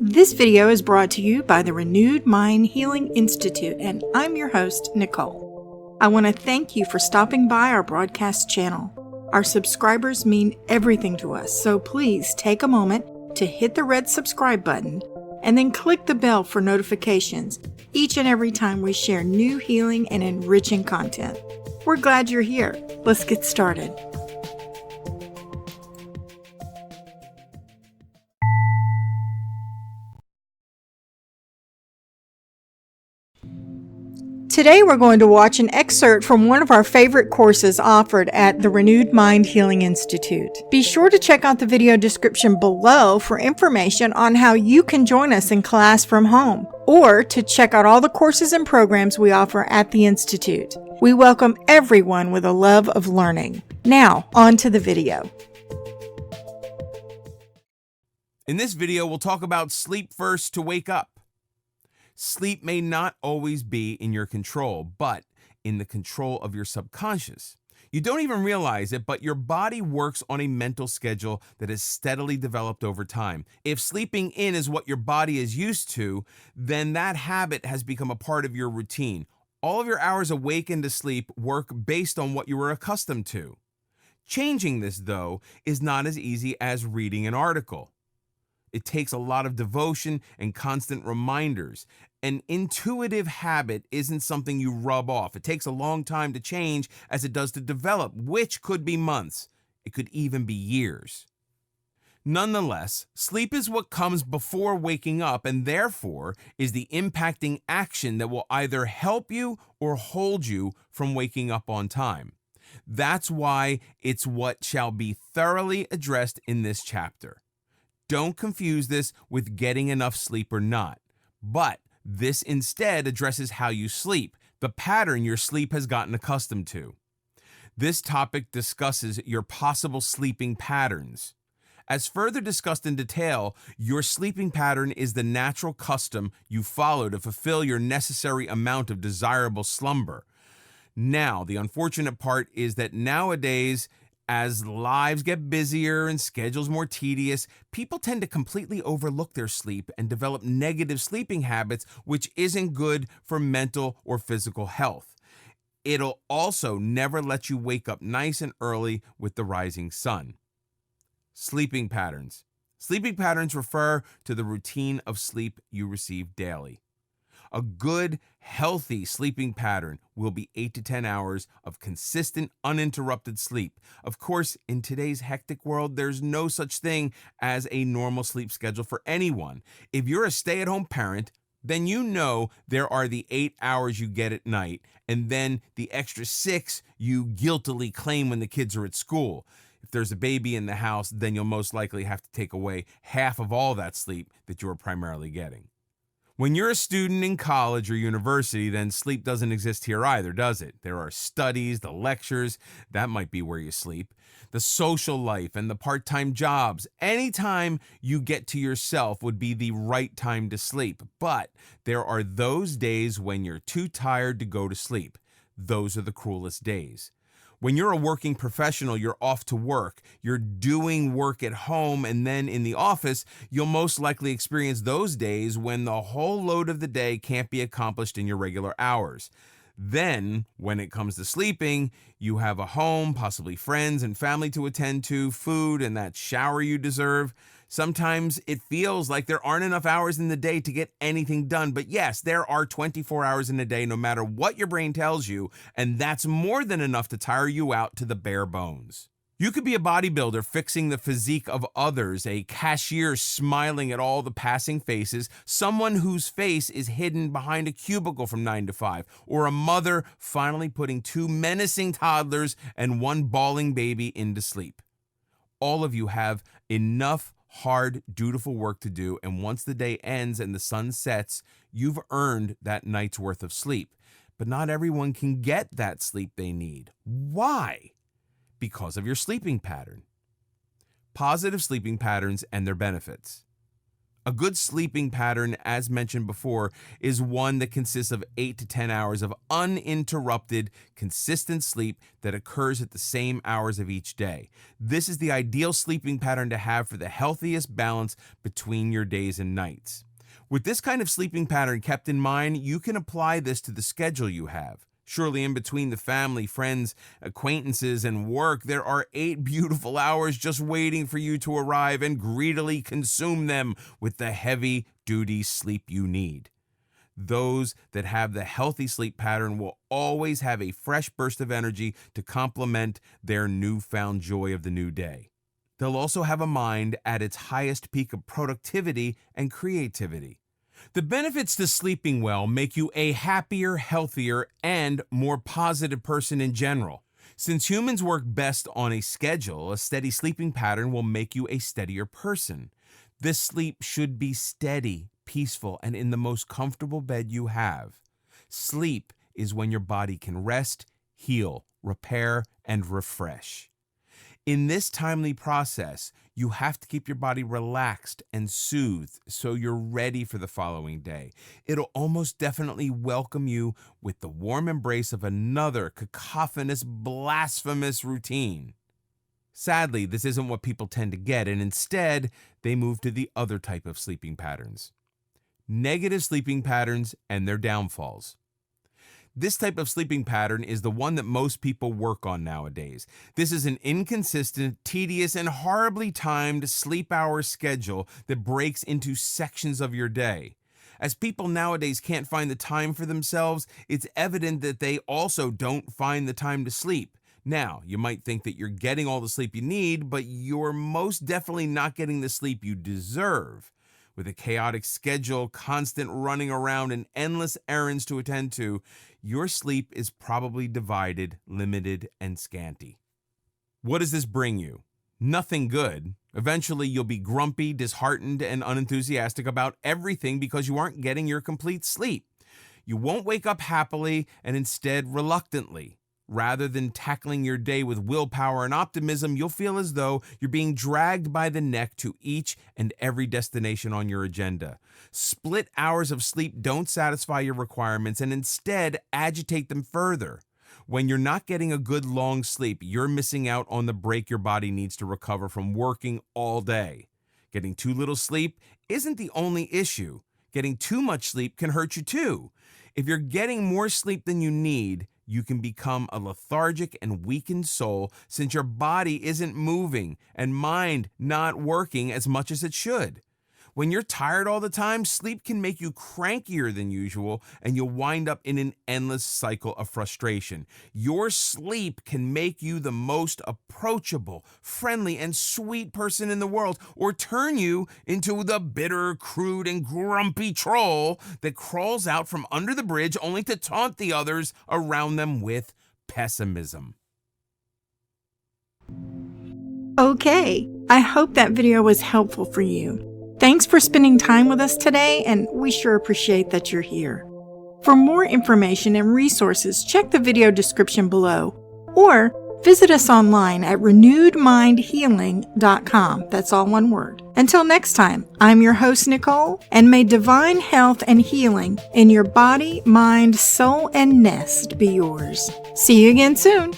This video is brought to you by the Renewed Mind Healing Institute, and I'm your host, Nicole. I want to thank you for stopping by our broadcast channel. Our subscribers mean everything to us, so please take a moment to hit the red subscribe button and then click the bell for notifications each and every time we share new healing and enriching content. We're glad you're here. Let's get started. Today we're going to watch an excerpt from one of our favorite courses offered at the Renewed Mind Healing Institute. Be sure to check out the video description below for information on how you can join us in class from home, or to check out all the courses and programs we offer at the Institute. We welcome everyone with a love of learning. Now, on to the video. In this video, we'll talk about sleep first to wake up. Sleep may not always be in your control, but in the control of your subconscious. You don't even realize it, but your body works on a mental schedule that has steadily developed over time. If sleeping in is what your body is used to, then that habit has become a part of your routine. All of your hours awake and to sleep work based on what you were accustomed to. Changing this, though, is not as easy as reading an article. It takes a lot of devotion and constant reminders. An intuitive habit isn't something you rub off. It takes a long time to change, as it does to develop, which could be months. It could even be years. Nonetheless, sleep is what comes before waking up, and therefore is the impacting action that will either help you or hold you from waking up on time. That's why it's what shall be thoroughly addressed in this chapter. Don't confuse this with getting enough sleep or not, but this instead addresses how you sleep, the pattern your sleep has gotten accustomed to. This topic discusses your possible sleeping patterns. As further discussed in detail, your sleeping pattern is the natural custom you follow to fulfill your necessary amount of desirable slumber. Now, the unfortunate part is that nowadays, as lives get busier and schedules more tedious, people tend to completely overlook their sleep and develop negative sleeping habits, which isn't good for mental or physical health. It'll also never let you wake up nice and early with the rising sun. Sleeping patterns. Sleeping patterns refer to the routine of sleep you receive daily. A good, healthy sleeping pattern will be 8 to 10 hours of consistent, uninterrupted sleep. Of course, in today's hectic world, there's no such thing as a normal sleep schedule for anyone. If you're a stay-at-home parent, then you know there are the 8 hours you get at night, and then the extra 6 you guiltily claim when the kids are at school. If there's a baby in the house, then you'll most likely have to take away half of all that sleep that you were primarily getting. When you're a student in college or university, then sleep doesn't exist here either, does it? There are studies, the lectures, that might be where you sleep, the social life, and the part-time jobs. Any time you get to yourself would be the right time to sleep. But there are those days when you're too tired to go to sleep. Those are the cruelest days. When you're a working professional, you're off to work, you're doing work at home, and then in the office, you'll most likely experience those days when the whole load of the day can't be accomplished in your regular hours. Then, when it comes to sleeping, you have a home, possibly friends and family to attend to, food, and that shower you deserve. Sometimes it feels like there aren't enough hours in the day to get anything done. But yes, there are 24 hours in a day, no matter what your brain tells you, and that's more than enough to tire you out to the bare bones. You could be a bodybuilder fixing the physique of others, a cashier smiling at all the passing faces, someone whose face is hidden behind a cubicle from 9 to 5, or a mother finally putting 2 menacing toddlers and 1 bawling baby into sleep. All of you have enough hard, dutiful work to do, and once the day ends and the sun sets, you've earned that night's worth of sleep. But not everyone can get that sleep they need. Why? Because of your sleeping pattern. Positive sleeping patterns and their benefits. A good sleeping pattern, as mentioned before, is one that consists of 8 to 10 hours of uninterrupted, consistent sleep that occurs at the same hours of each day. This is the ideal sleeping pattern to have for the healthiest balance between your days and nights. With this kind of sleeping pattern kept in mind, you can apply this to the schedule you have. Surely in between the family, friends, acquaintances, and work, there are 8 beautiful hours just waiting for you to arrive and greedily consume them with the heavy-duty sleep you need. Those that have the healthy sleep pattern will always have a fresh burst of energy to complement their newfound joy of the new day. They'll also have a mind at its highest peak of productivity and creativity. The benefits to sleeping well make you a happier, healthier, and more positive person in general. Since humans work best on a schedule, a steady sleeping pattern will make you a steadier person. This sleep should be steady, peaceful, and in the most comfortable bed you have. Sleep is when your body can rest, heal, repair, and refresh. In this timely process, you have to keep your body relaxed and soothed so you're ready for the following day. It'll almost definitely welcome you with the warm embrace of another cacophonous, blasphemous routine. Sadly, this isn't what people tend to get, and instead, they move to the other type of sleeping patterns. Negative sleeping patterns and their downfalls. This type of sleeping pattern is the one that most people work on nowadays. This is an inconsistent, tedious, and horribly timed sleep hour schedule that breaks into sections of your day. As people nowadays can't find the time for themselves, it's evident that they also don't find the time to sleep. Now, you might think that you're getting all the sleep you need, but you're most definitely not getting the sleep you deserve. With a chaotic schedule, constant running around, and endless errands to attend to, your sleep is probably divided, limited, and scanty. What does this bring you? Nothing good. Eventually, you'll be grumpy, disheartened, and unenthusiastic about everything because you aren't getting your complete sleep. You won't wake up happily and instead reluctantly. Rather than tackling your day with willpower and optimism, you'll feel as though you're being dragged by the neck to each and every destination on your agenda. Split hours of sleep don't satisfy your requirements and instead agitate them further. When you're not getting a good long sleep, you're missing out on the break your body needs to recover from working all day. Getting too little sleep isn't the only issue. Getting too much sleep can hurt you too. If you're getting more sleep than you need, you can become a lethargic and weakened soul since your body isn't moving and mind not working as much as it should. When you're tired all the time, sleep can make you crankier than usual, and you'll wind up in an endless cycle of frustration. Your sleep can make you the most approachable, friendly, and sweet person in the world, or turn you into the bitter, crude, and grumpy troll that crawls out from under the bridge only to taunt the others around them with pessimism. Okay, I hope that video was helpful for you. Thanks for spending time with us today, and we sure appreciate that you're here. For more information and resources, check the video description below, or visit us online at renewedmindhealing.com. That's all one word. Until next time, I'm your host, Nicole, and may divine health and healing in your body, mind, soul, and nest be yours. See you again soon.